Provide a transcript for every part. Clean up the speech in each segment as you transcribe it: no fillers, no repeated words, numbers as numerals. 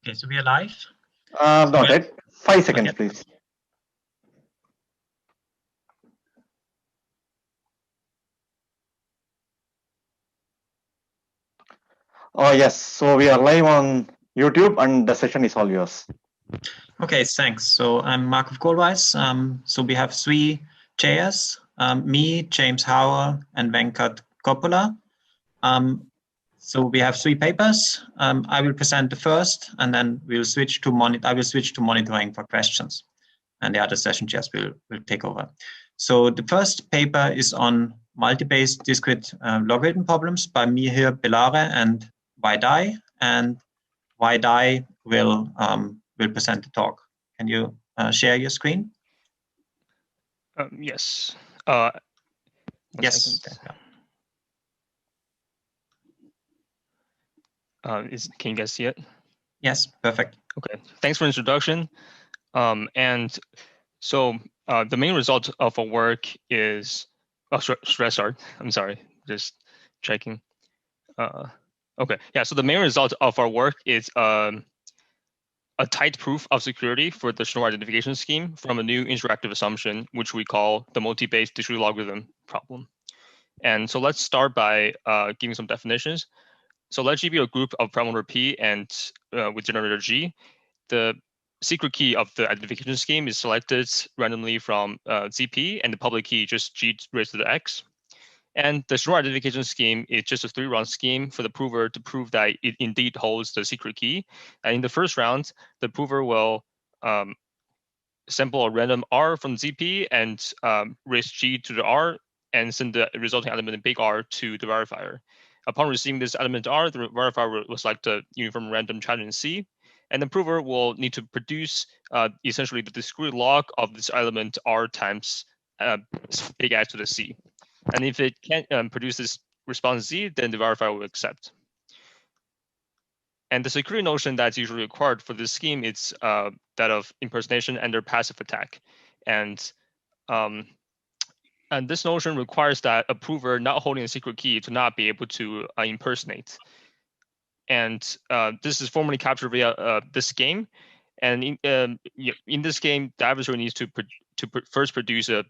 Okay, so we are live. Not yet. 5 seconds, please. Oh, yes. So we are live on YouTube and the session is all yours. Okay, thanks. So I'm Markov Kohlweiss. So we have three chairs, me, James Howell, and Venkat Coppola. So we have three papers. I will present the first, and then we'll switch to I will switch to monitoring for questions, and the other session chairs will take over. So the first paper is on multi-base discrete logarithm problems by Mihir Belare and Vaidai, and Vaidai will present the talk. Can you share your screen? Yes. Yes. Can you guys see it? Yes, perfect. Okay, thanks for the introduction. And so the main result of our work is, should I start? I'm sorry, just checking. Okay, yeah, so the main result of our work is a tight proof of security for the Schnorr identification scheme from a new interactive assumption, which we call the multi-base discrete logarithm problem. And so let's start by giving some definitions. So let G be a group of parameter P and with generator G. The secret key of the identification scheme is selected randomly from ZP, and the public key just G raised to the X. And the Schnorr identification scheme is just a 3-round scheme for the prover to prove that it indeed holds the secret key. And in the first round, the prover will sample a random R from ZP and raise G to the R and send the resulting element in big R to the verifier. Upon receiving this element R, the verifier will select a uniform random challenge in C, and the prover will need to produce essentially the discrete log of this element R times big X to the C. And if it can't produce this response Z, then the verifier will accept. And the security notion that's usually required for this scheme is that of impersonation under passive attack. And this notion requires that a prover not holding a secret key to not be able to impersonate. And this is formally captured via this game. And in this game, the adversary needs to first produce a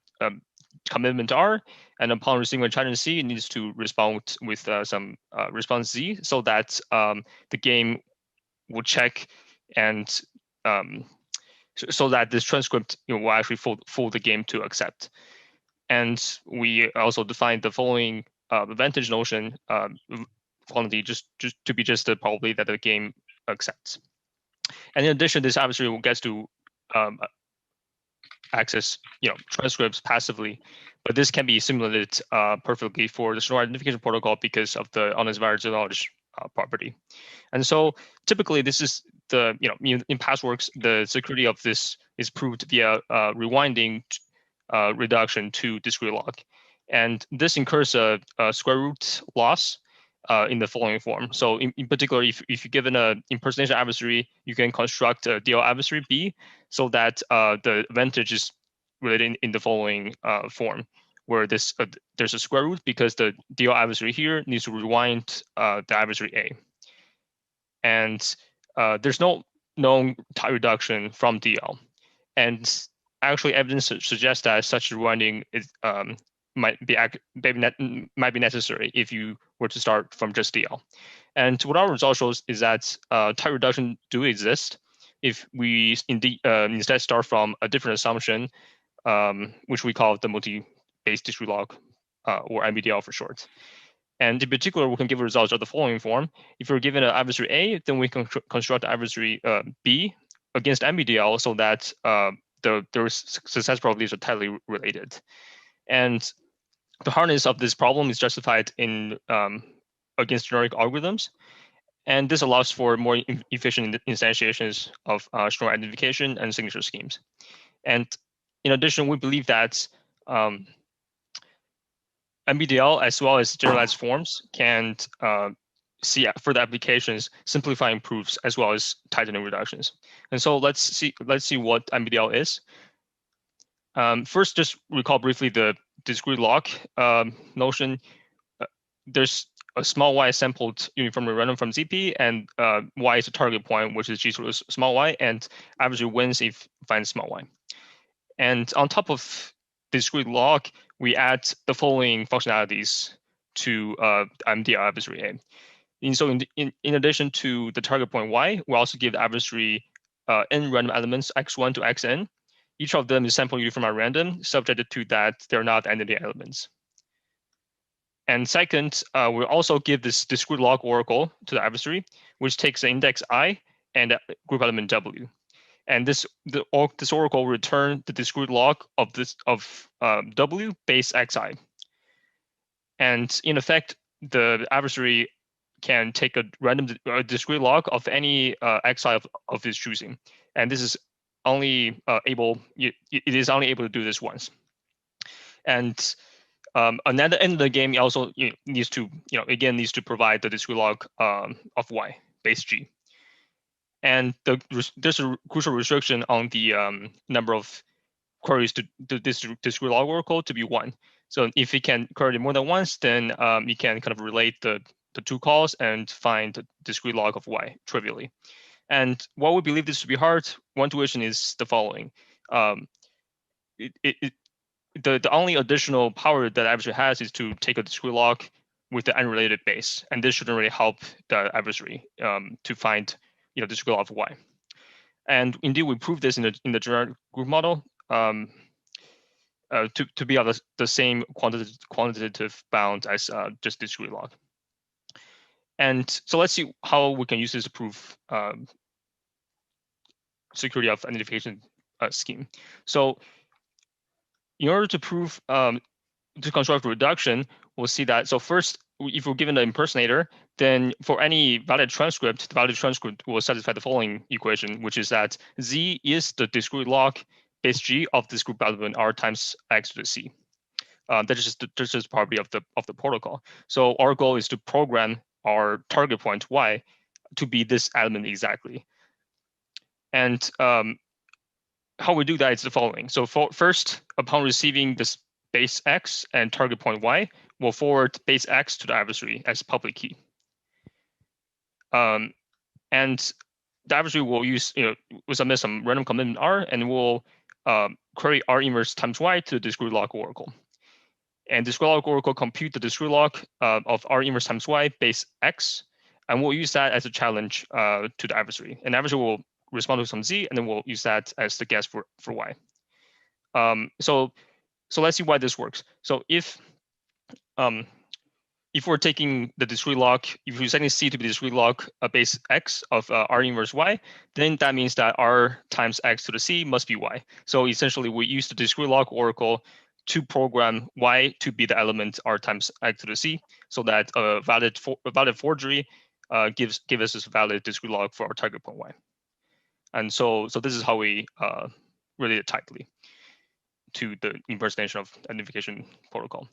commitment R, and upon receiving a challenge C, it needs to respond with some response Z, so that the game will check and so that this transcript will actually fool the game to accept. And we also defined the following advantage notion quantity just to be just the probability that the game accepts. And in addition, this adversary gets to access transcripts passively, but this can be simulated perfectly for the Schnorr identification protocol because of the honest variance knowledge property. And so typically this is the in past works, the security of this is proved via rewinding reduction to discrete log, and this incurs a square root loss in the following form. So in particular, if you're given an impersonation adversary, you can construct a DL adversary B so that the advantage is related in the following form, where there's a square root because the DL adversary here needs to rewind the adversary A. And there's no known type reduction from DL. And actually evidence suggests that such rewinding is might be necessary if you were to start from just DL. And what our result shows is that type reduction do exist if we indeed instead start from a different assumption, which we call the multi-base discrete log, or MBDL for short. And in particular, we can give results of the following form. If we're given an adversary A, then we can construct adversary B against MBDL so that their success probabilities are tightly related. And the hardness of this problem is justified in against generic algorithms. And this allows for more efficient instantiations of Schnorr identification and signature schemes. And in addition, we believe that MBDL as well as generalized forms can see further applications, simplifying proofs as well as tightening reductions. And so let's see what MBDL is. First, just recall briefly the discrete log notion. There's a small y sampled uniformly random from ZP, and y is a target point, which is G sort of small y, and average wins if finds small y. And on top of discrete log, we add the following functionalities to MDL adversary A. And so in addition to the target point y, we also give the adversary n random elements x1 to xn. Each of them is sampled uniform at random, subjected to that they're not entity elements. And second, we'll also give this discrete log oracle to the adversary, which takes the index I and group element W. And this oracle will return the discrete log of W base Xi. And in effect, the adversary can take a random discrete log of any Xi of his choosing. And this is only it is only able to do this once. And another end of the game, it also needs to provide the discrete log of Y base G. And there's a crucial restriction on the number of queries to this discrete log oracle to be 1. So if it can query more than once, then you can kind of relate the two calls and find the discrete log of Y trivially. And while we believe this to be hard, one intuition is the following. The only additional power that adversary has is to take a discrete log with the unrelated base, and this shouldn't really help the adversary to find discrete log of Y. And indeed, we proved this in the generic group model to be on the same quantitative bound as just discrete log. And so let's see how we can use this to prove security of identification scheme. So in order to prove to construct reduction, we'll see that. So first, if we're given the impersonator, then for any valid transcript, the valid transcript will satisfy the following equation, which is that Z is the discrete log base G of this group element R times X to the C. That is just the property of the protocol. So our goal is to program our target point Y to be this element exactly. And how we do that is the following. So first, upon receiving this base X and target point Y, we'll forward base X to the adversary as public key. And the adversary will will submit some random commitment R, and we'll query R inverse times Y to the discrete log oracle. And discrete log oracle compute the discrete log of R inverse times Y base X, and we'll use that as a challenge to the adversary. And the adversary will respond to some Z, and then we'll use that as the guess for Y. So let's see why this works. So if we're taking the discrete log, if we're setting C to be discrete log base X of R inverse Y, then that means that R times X to the C must be Y. So essentially, we use the discrete log oracle to program Y to be the element R times X to the C, so that a valid forgery gives us this valid discrete log for our target point Y. And so this is how we relate it tightly to the impersonation of identification protocol.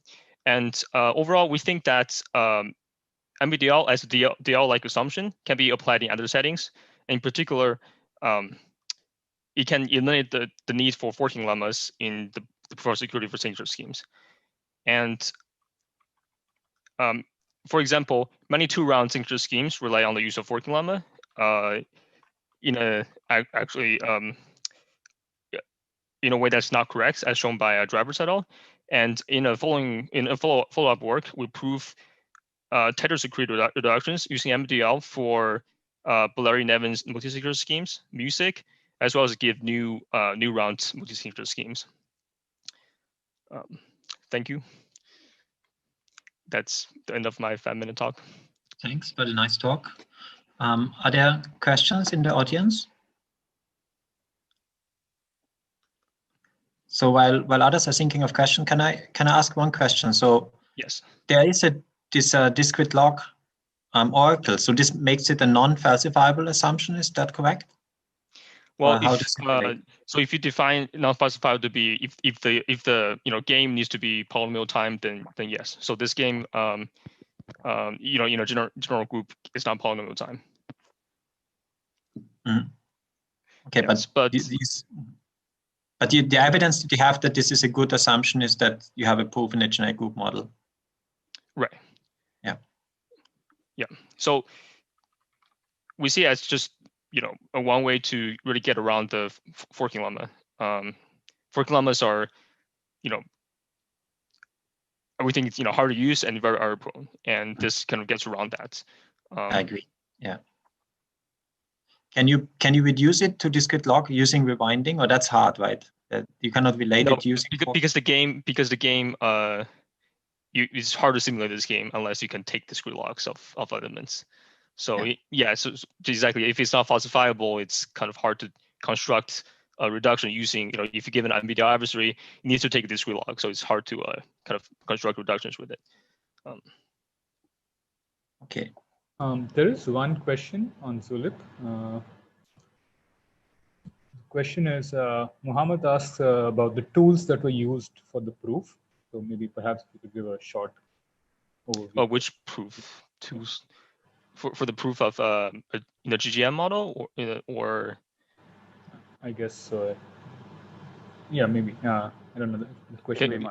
And overall, we think that MVDL as a DL-like assumption can be applied in other settings. In particular, it can eliminate the need for forking lemmas in the proof of security for signature schemes. And for example, many two-round signature schemes rely on the use of forking lemma in a way that's not correct, as shown by Drivers et al. And in a follow-up work, we prove tether security reductions using MDL for Bolleri-Nevins multi-signature schemes, music, as well as give new round multi-signature schemes. Thank you. That's the end of my 5-minute talk. Thanks for the nice talk. Are there questions in the audience? So while others are thinking of questions, can I ask one question? So yes, there is this discrete log oracle. So this makes it a non-falsifiable assumption. Is that correct? Well, so if you define non-falsifiable to be if the game needs to be polynomial time, then yes. So this game in a general group is not polynomial time. Mm-hmm. Okay, yes, but the evidence that you have that this is a good assumption is that you have a proof in a generic group model. Right. Yeah. Yeah. So we see it as just a one way to really get around the forking lemma. Forking lemmas are everything is hard to use and very error prone, and this kind of gets around that. I agree. Yeah. Can you reduce it to discrete log using rewinding, or that's hard, right? That you cannot relate it using because the game it's hard to simulate this game unless you can take discrete logs of elements. So yeah, so exactly, if it's not falsifiable, it's kind of hard to construct a reduction using, if you give an NVIDIA adversary, it needs to take a discrete log, so it's hard to kind of construct reductions with it. Okay. There is one question on Zulip. The question is, Muhammad asks about the tools that were used for the proof. So maybe perhaps we could give a short overview. Oh, which proof tools? For the proof of GGM model or I guess yeah, maybe. I don't know the question.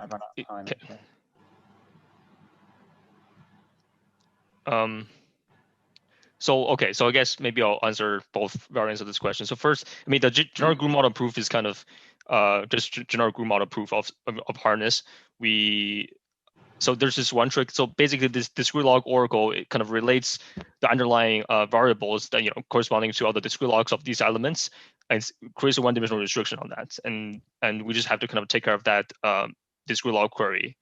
So I guess maybe I'll answer both variants of this question. So first, I mean, the generic group model proof is kind of just generic group model proof of hardness. So there's this one trick. So basically, this discrete log oracle, it kind of relates the underlying variables that corresponding to all the discrete logs of these elements, and creates a one-dimensional restriction on that. And we just have to kind of take care of that discrete log query,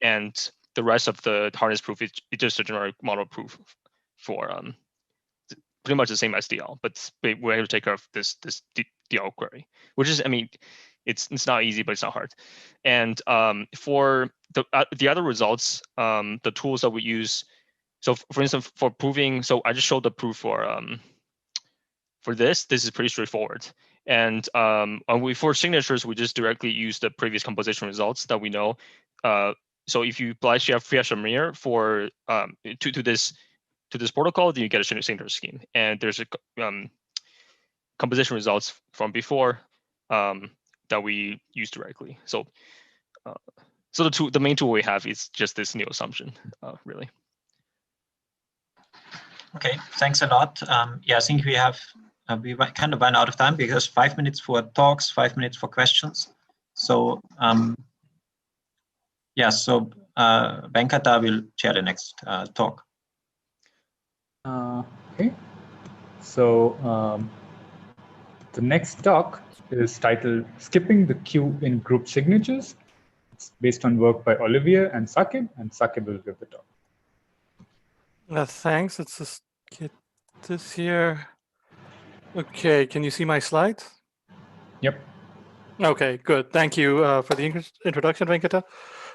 and the rest of the hardness proof is just a generic model proof for pretty much the same as DL, but we're able to take care of this DL query, which is, I mean, it's not easy, but it's not hard. And for the other results, the tools that we use, so for instance, for proving, so I just showed the proof for this is pretty straightforward. And for signatures, we just directly use the previous composition results that we know. So if you apply Fiat-Shamir for to this protocol, then you get a signature scheme. And there's a composition results from before that we use directly. So the main tool we have is just this new assumption, really. Okay, thanks a lot. Yeah, I think we have we kind of ran out of time because 5 minutes for talks, 5 minutes for questions. So yeah, so Venkata will chair the next talk. Okay, so the next talk is titled "Skipping the Queue in Group Signatures." It's based on work by Olivier and Saqib will give the talk. Thanks. Let's just get this here. Okay, can you see my slides? Yep. Okay, good. Thank you for the introduction, Venkata.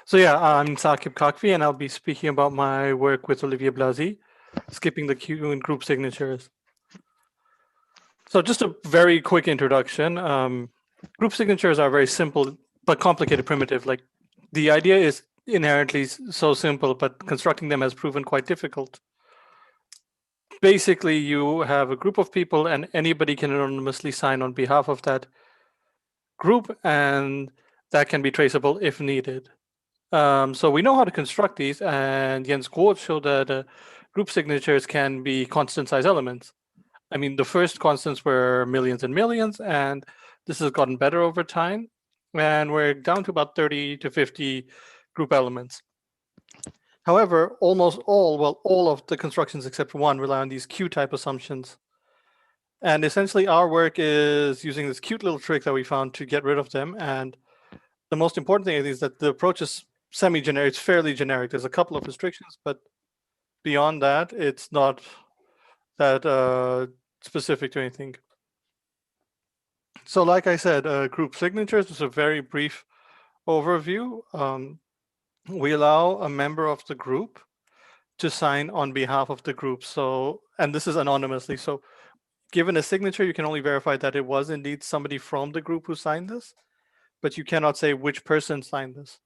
So yeah, I'm Saqib Kakvi, and I'll be speaking about my work with Olivier Blasi, skipping the queue in group signatures. So just a very quick introduction. Group signatures are very simple but complicated primitive. Like, the idea is inherently so simple, but constructing them has proven quite difficult. Basically, you have a group of people and anybody can anonymously sign on behalf of that group, and that can be traceable if needed. So we know how to construct these, and Jens Groth showed that group signatures can be constant size elements. I mean, the first constants were millions and millions, and this has gotten better over time, and we're down to about 30 to 50 group elements. However, almost all of the constructions except one rely on these queue-type assumptions. And essentially, our work is using this cute little trick that we found to get rid of them. And the most important thing is that the approach is semi-generic. It's fairly generic. There's a couple of restrictions, but beyond that, it's not that specific to anything. So like I said, group signatures is a very brief overview. We allow a member of the group to sign on behalf of the group. So, and this is anonymously. So given a signature, you can only verify that it was indeed somebody from the group who signed this, but you cannot say which person signed this.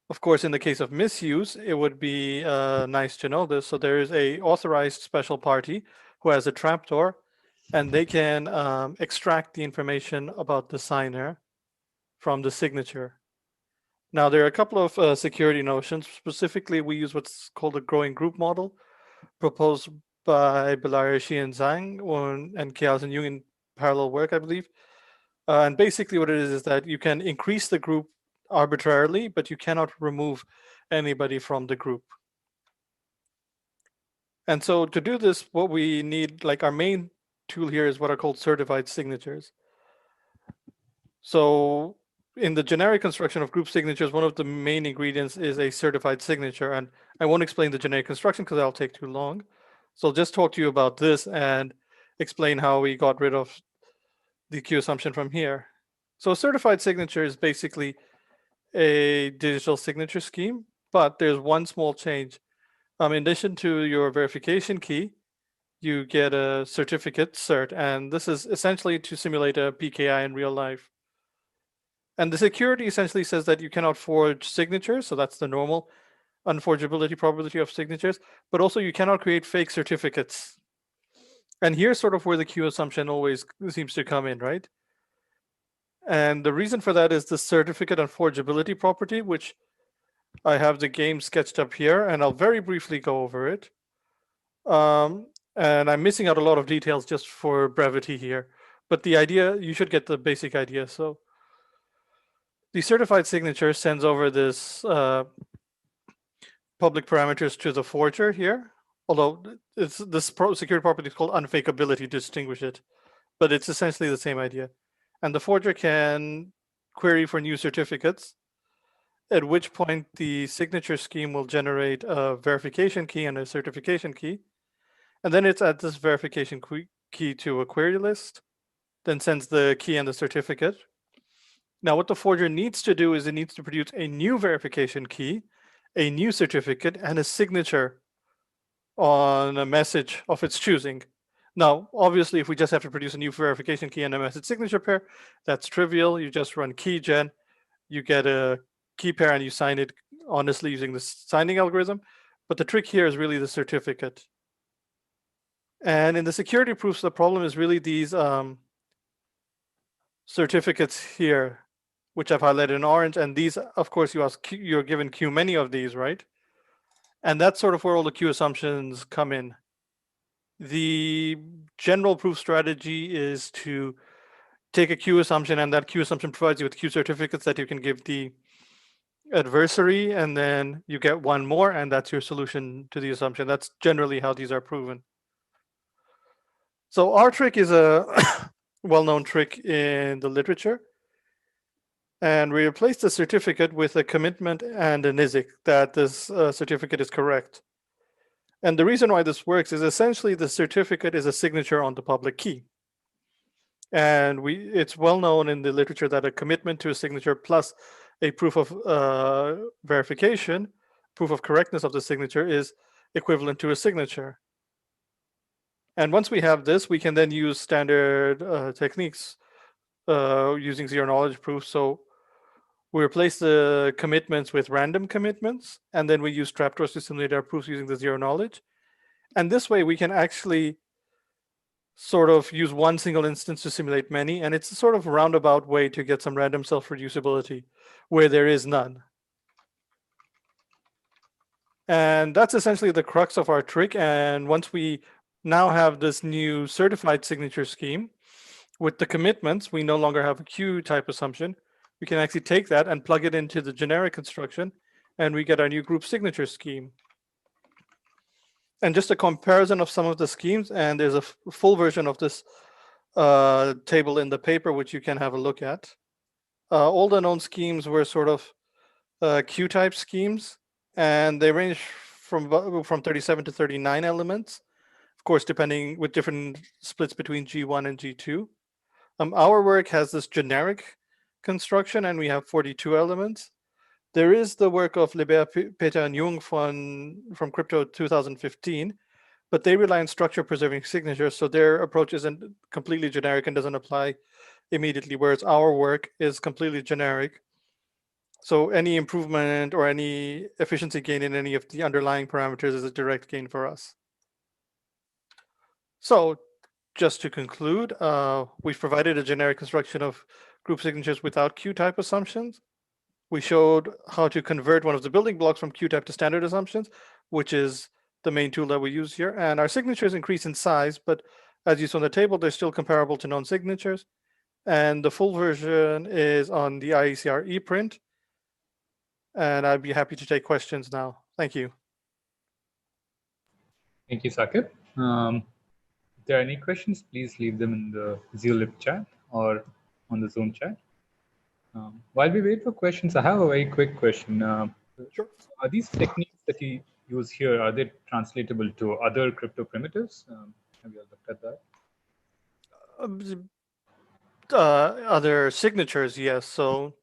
Of course, in the case of misuse, it would be nice to know this. So there is a authorized special party who has a trapdoor, and they can extract the information about the signer from the signature. Now, there are a couple of security notions. Specifically, we use what's called a growing group model. proposed by Belairshi and Zhang and Chaos and Jung in parallel work, I believe. And basically what it is that you can increase the group arbitrarily, but you cannot remove anybody from the group. And so to do this, what we need, like our main tool here is what are called certified signatures. So in the generic construction of group signatures, one of the main ingredients is a certified signature. And I won't explain the generic construction because that'll take too long. So I'll just talk to you about this and explain how we got rid of the Q assumption from here. So a certified signature is basically a digital signature scheme, but there's one small change. In addition to your verification key, you get a certificate, cert, and this is essentially to simulate a PKI in real life. And the security essentially says that you cannot forge signatures, so that's the normal unforgeability probability of signatures, but also you cannot create fake certificates. And here's sort of where the Q assumption always seems to come in, right? And the reason for that is the certificate unforgeability property, which I have the game sketched up here, and I'll very briefly go over it. And I'm missing out a lot of details just for brevity here. But the idea, you should get the basic idea. So the certified signature sends over this public parameters to the forger here. Although this security property is called unfakeability to distinguish it. But it's essentially the same idea. And the forger can query for new certificates, at which point the signature scheme will generate a verification key and a certification key. And then it's adds this verification key to a query list, then sends the key and the certificate. Now what the forger needs to do is it needs to produce a new verification key, a new certificate, and a signature on a message of its choosing. Now, obviously, if we just have to produce a new verification key and a message signature pair, that's trivial. You just run keygen, you get a key pair, and you sign it honestly using the signing algorithm. But the trick here is really the certificate. And in the security proofs, the problem is really these certificates here, which I've highlighted in orange. And these, of course, you're given Q many of these, right? And that's sort of where all the Q assumptions come in. The general proof strategy is to take a Q assumption, and that Q assumption provides you with Q certificates that you can give the adversary, and then you get one more, and that's your solution to the assumption. That's generally how these are proven. So our trick is a well-known trick in the literature. And we replace the certificate with a commitment and a NISIC that this certificate is correct. And the reason why this works is essentially the certificate is a signature on the public key. And it's well known in the literature that a commitment to a signature plus a proof of verification, proof of correctness of the signature is equivalent to a signature. And once we have this, we can then use standard techniques using zero knowledge proof. So we replace the commitments with random commitments, and then we use trapdoors to simulate our proofs using the zero knowledge. And this way we can actually sort of use one single instance to simulate many, and it's a sort of roundabout way to get some random self-reducibility where there is none. And that's essentially the crux of our trick. And once we now have this new certified signature scheme with the commitments, we no longer have a Q type assumption. We can actually take that and plug it into the generic construction, and we get our new group signature scheme. And just a comparison of some of the schemes, and there's a full version of this table in the paper, which you can have a look at. All the known schemes were sort of Q-type schemes, and they range from 37 to 39 elements, of course, depending with different splits between G1 and G2. Our work has this generic construction, and we have 42 elements. There is the work of Lebert, Peter, and Jung from Crypto 2015, but they rely on structure preserving signatures, so their approach isn't completely generic and doesn't apply immediately, whereas our work is completely generic. So any improvement or any efficiency gain in any of the underlying parameters is a direct gain for us. So just to conclude, we've provided a generic construction of group signatures without Q-type assumptions. We showed how to convert one of the building blocks from Q-type to standard assumptions, which is the main tool that we use here. And our signatures increase in size, but as you saw on the table, they're still comparable to known signatures. And the full version is on the IECR ePrint. And I'd be happy to take questions now. Thank you. Thank you, Sakib. If there are any questions, please leave them in the Zeolib chat or on the Zoom chat. While we wait for questions, I have a very quick question. Sure. Are these techniques that you use here, are they translatable to other crypto primitives? Have you looked at that? Other signatures, yes. So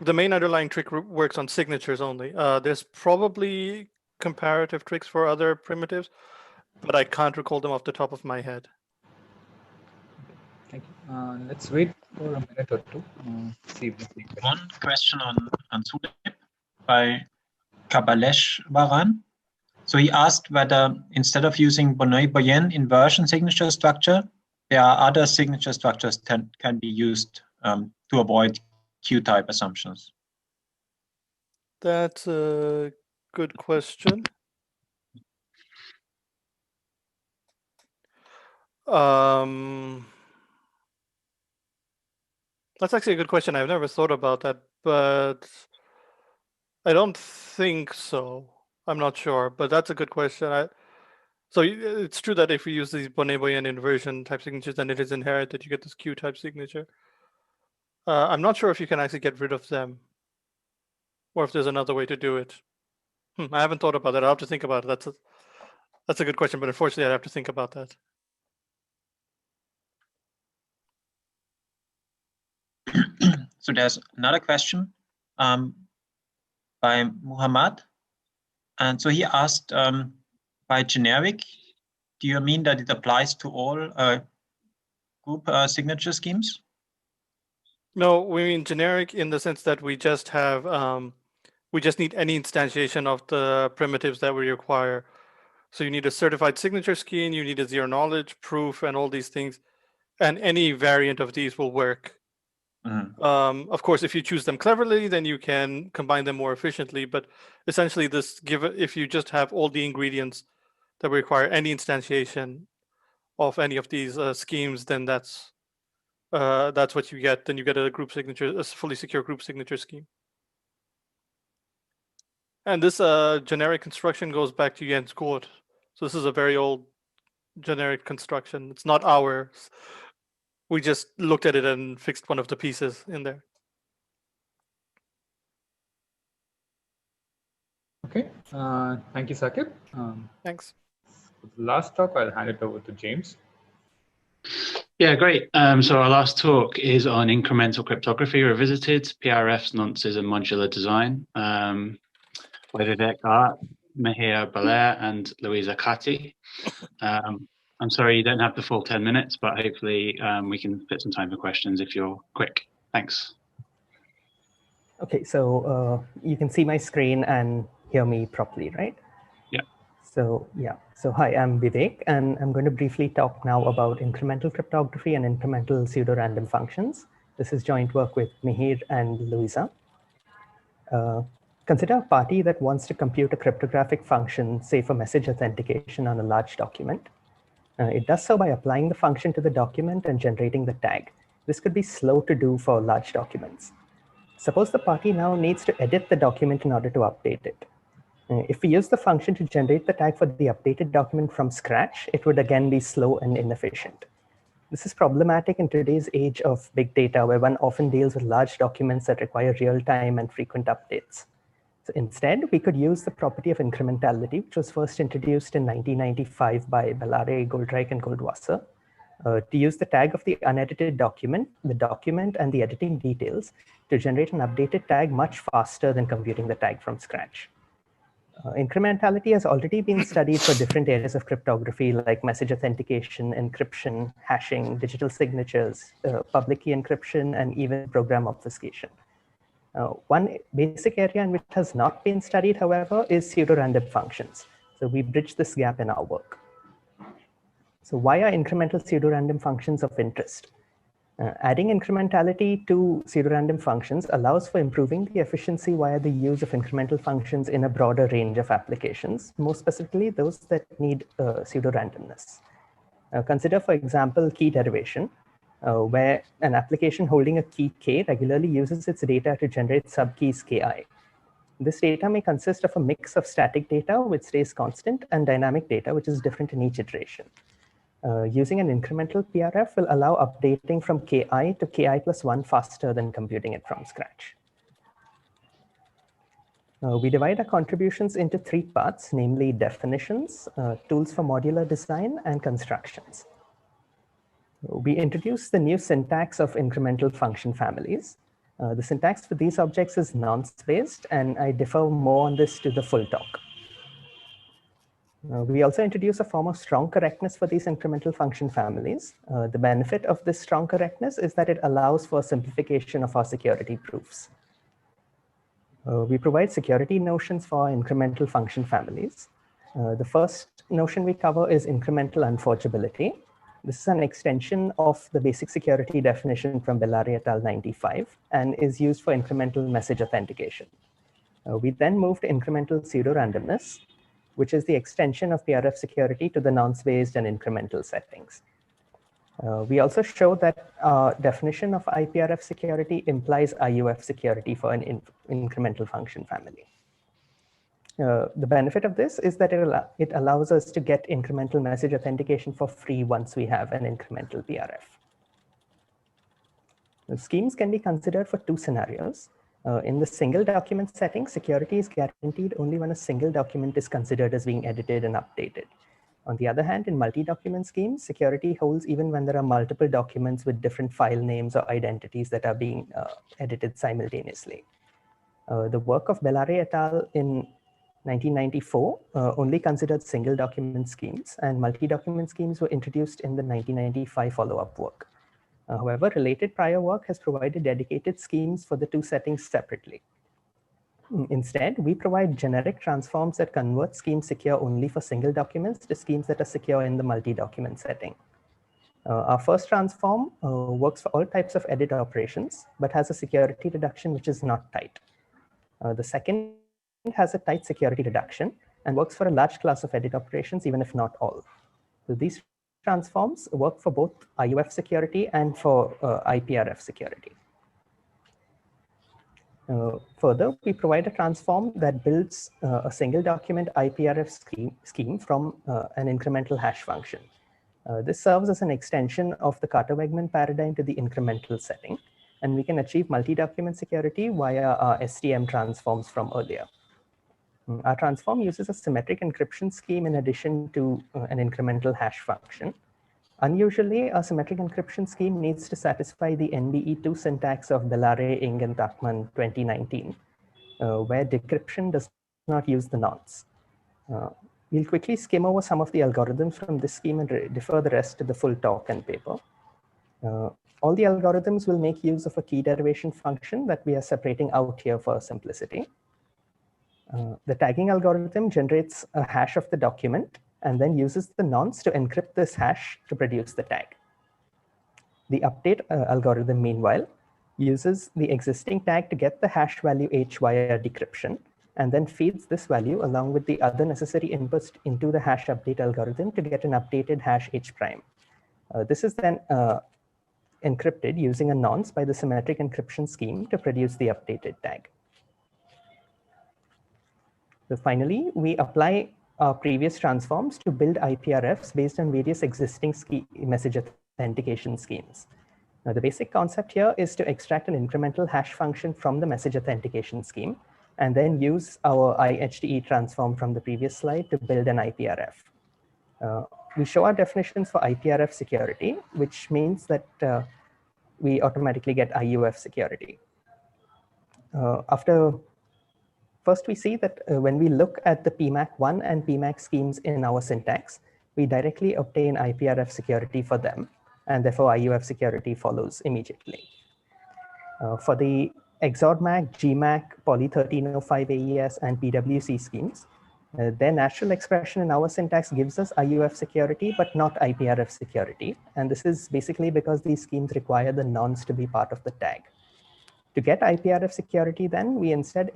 the main underlying trick works on signatures only. There's probably comparative tricks for other primitives, but I can't recall them off the top of my head. Thank you. Let's wait for a minute or two. See if there's any questions. One question on Zulip by Kabalesh Varan. So he asked whether instead of using Bonneuil-Boyen inversion signature structure, there are other signature structures that can be used to avoid Q-type assumptions. That's a good question. That's actually a good question. I've never thought about that, but I don't think so. I'm not sure, but that's a good question. So it's true that if we use these Bonneuil-Boyen inversion type signatures, then it is inherited. You get this Q-type signature. I'm not sure if you can actually get rid of them, or if there's another way to do it. I haven't thought about that. I'll have to think about it. That's a good question, but unfortunately, I'd have to think about that. So there's another question by Muhammad. And so he asked, by generic, do you mean that it applies to all group signature schemes? No, we mean generic in the sense that we just have, we just need any instantiation of the primitives that we require. So you need a certified signature scheme, you need a zero knowledge proof, and all these things. And any variant of these will work. Of course, if you choose them cleverly, then you can combine them more efficiently. But essentially, if you just have all the ingredients that require any instantiation of any of these schemes, then that's what you get. Then you get a group signature, a fully secure group signature scheme. And this generic construction goes back to Jens Kort. So this is a very old generic construction. It's not ours. We just looked at it and fixed one of the pieces in there. Okay, thank you, Sakib. Thanks. For the last talk, I'll hand it over to James. Yeah, great. So our last talk is on incremental cryptography revisited, PRFs, nonces, and modular design. By Vivek Art, Mihir Balair, and Louisa Kati. I'm sorry you don't have the full 10 minutes, but hopefully we can fit some time for questions if you're quick. Thanks. Okay, so you can see my screen and hear me properly, right? Yeah. So hi, I'm Vivek, and I'm going to briefly talk now about incremental cryptography and incremental pseudo-random functions. This is joint work with Mihir and Louisa. Consider a party that wants to compute a cryptographic function, say for message authentication on a large document. It does so by applying the function to the document and generating the tag. This could be slow to do for large documents. Suppose the party now needs to edit the document in order to update it. If we use the function to generate the tag for the updated document from scratch, it would again be slow and inefficient. This is problematic in today's age of big data, where one often deals with large documents that require real-time and frequent updates. So instead, we could use the property of incrementality, which was first introduced in 1995 by Bellare, Goldreich, and Goldwasser, to use the tag of the unedited document, and the editing details to generate an updated tag much faster than computing the tag from scratch. Incrementality has already been studied for different areas of cryptography, like message authentication, encryption, hashing, digital signatures, public key encryption, and even program obfuscation. One basic area in which it has not been studied, however, is pseudo-random functions. So we bridge this gap in our work. So why are incremental pseudo-random functions of interest? Adding incrementality to pseudorandom functions allows for improving the efficiency via the use of incremental functions in a broader range of applications, more specifically those that need pseudorandomness. Consider, for example, key derivation, where an application holding a key k regularly uses its data to generate subkeys ki. This data may consist of a mix of static data, which stays constant, and dynamic data, which is different in each iteration. Using an incremental PRF will allow updating from ki to ki plus 1 faster than computing it from scratch. We divide our contributions into 3 parts, namely definitions, tools for modular design, and constructions. We introduce the new syntax of incremental function families. The syntax for these objects is nonce-based, and I differ more on this to the full talk. We also introduce a form of strong correctness for these incremental function families. The benefit of this strong correctness is that it allows for simplification of our security proofs. We provide security notions for our incremental function families. The first notion we cover is incremental unforgeability. This is an extension of the basic security definition from Bellari et al. 95 and is used for incremental message authentication. We then move to incremental pseudorandomness, which is the extension of PRF security to the nonce-based and incremental settings. We also show that our definition of IPRF security implies IUF security for an incremental function family. The benefit of this is that it allows us to get incremental message authentication for free once we have an incremental PRF. The schemes can be considered for 2 scenarios. In the single document setting, security is guaranteed only when a single document is considered as being edited and updated. On the other hand, in multi-document schemes, security holds even when there are multiple documents with different file names or identities that are being edited simultaneously. The work of Bellari et al. In 1994 only considered single document schemes, and multi-document schemes were introduced in the 1995 follow-up work. However, related prior work has provided dedicated schemes for the 2 settings separately. Instead, we provide generic transforms that convert schemes secure only for single documents to schemes that are secure in the multi-document setting. Our first transform works for all types of edit operations, but has a security reduction which is not tight. The second has a tight security reduction and works for a large class of edit operations, even if not all. So these transforms work for both IUF security and for IPRF security. Further, we provide a transform that builds a single document IPRF scheme from an incremental hash function. This serves as an extension of the Carter-Wegman paradigm to the incremental setting, and we can achieve multi-document security via our STM transforms from earlier. Our transform uses a symmetric encryption scheme in addition to an incremental hash function. Unusually, a symmetric encryption scheme needs to satisfy the NBE2 syntax of Bellari, Ing, and Tachman 2019, where decryption does not use the nonce. We'll quickly skim over some of the algorithms from this scheme and defer the rest to the full talk and paper. All the algorithms will make use of a key derivation function that we are separating out here for simplicity. The tagging algorithm generates a hash of the document and then uses the nonce to encrypt this hash to produce the tag. The update algorithm, meanwhile, uses the existing tag to get the hash value h via decryption, and then feeds this value along with the other necessary inputs into the hash update algorithm to get an updated hash h prime. This is then encrypted using a nonce by the symmetric encryption scheme to produce the updated tag. So finally, we apply our previous transforms to build IPRFs based on various existing message authentication schemes. Now, the basic concept here is to extract an incremental hash function from the message authentication scheme, and then use our IHDE transform from the previous slide to build an IPRF. We show our definitions for IPRF security, which means that we automatically get IUF security. First, we see that when we look at the PMAC1 and PMAC schemes in our syntax, we directly obtain IPRF security for them, and therefore IUF security follows immediately. For the XORMAC, GMAC, Poly 1305 AES, and PWC schemes, Their natural expression in our syntax gives us IUF security, but not IPRF security. And this is basically because these schemes require the nonce to be part of the tag. To get IPRF security, then we instead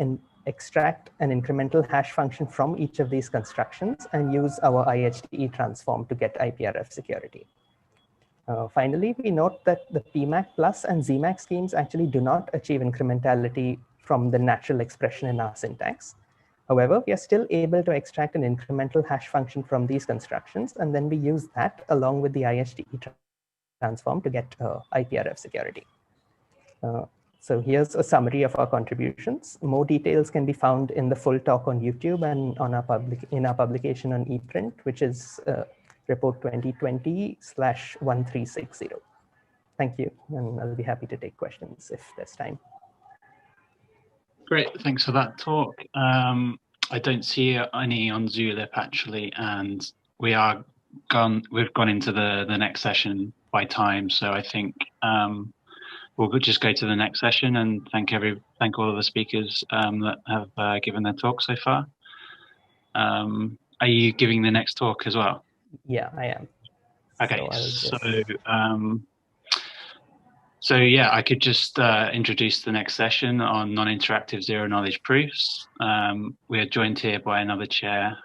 extract an incremental hash function from each of these constructions and use our IHTE transform to get IPRF security. Finally, we note that the PMAC plus and ZMAC schemes actually do not achieve incrementality from the natural expression in our syntax. However, we are still able to extract an incremental hash function from these constructions, and then we use that along with the IHTE transform to get IPRF security. So here's a summary of our contributions. More details can be found in the full talk on YouTube and on our in our publication on ePrint, which is report 2020/1360. Thank you, and I'll be happy to take questions if there's time. Great, thanks for that talk. I don't see any on Zulip actually, and we've gone into the next session by time, so I think we'll just go to the next session and thank all of the speakers that have given their talk so far. Are you giving the next talk as well? Yeah, I am. Okay, so yeah, I could just introduce the next session on non-interactive zero-knowledge proofs. We are joined here by another chair,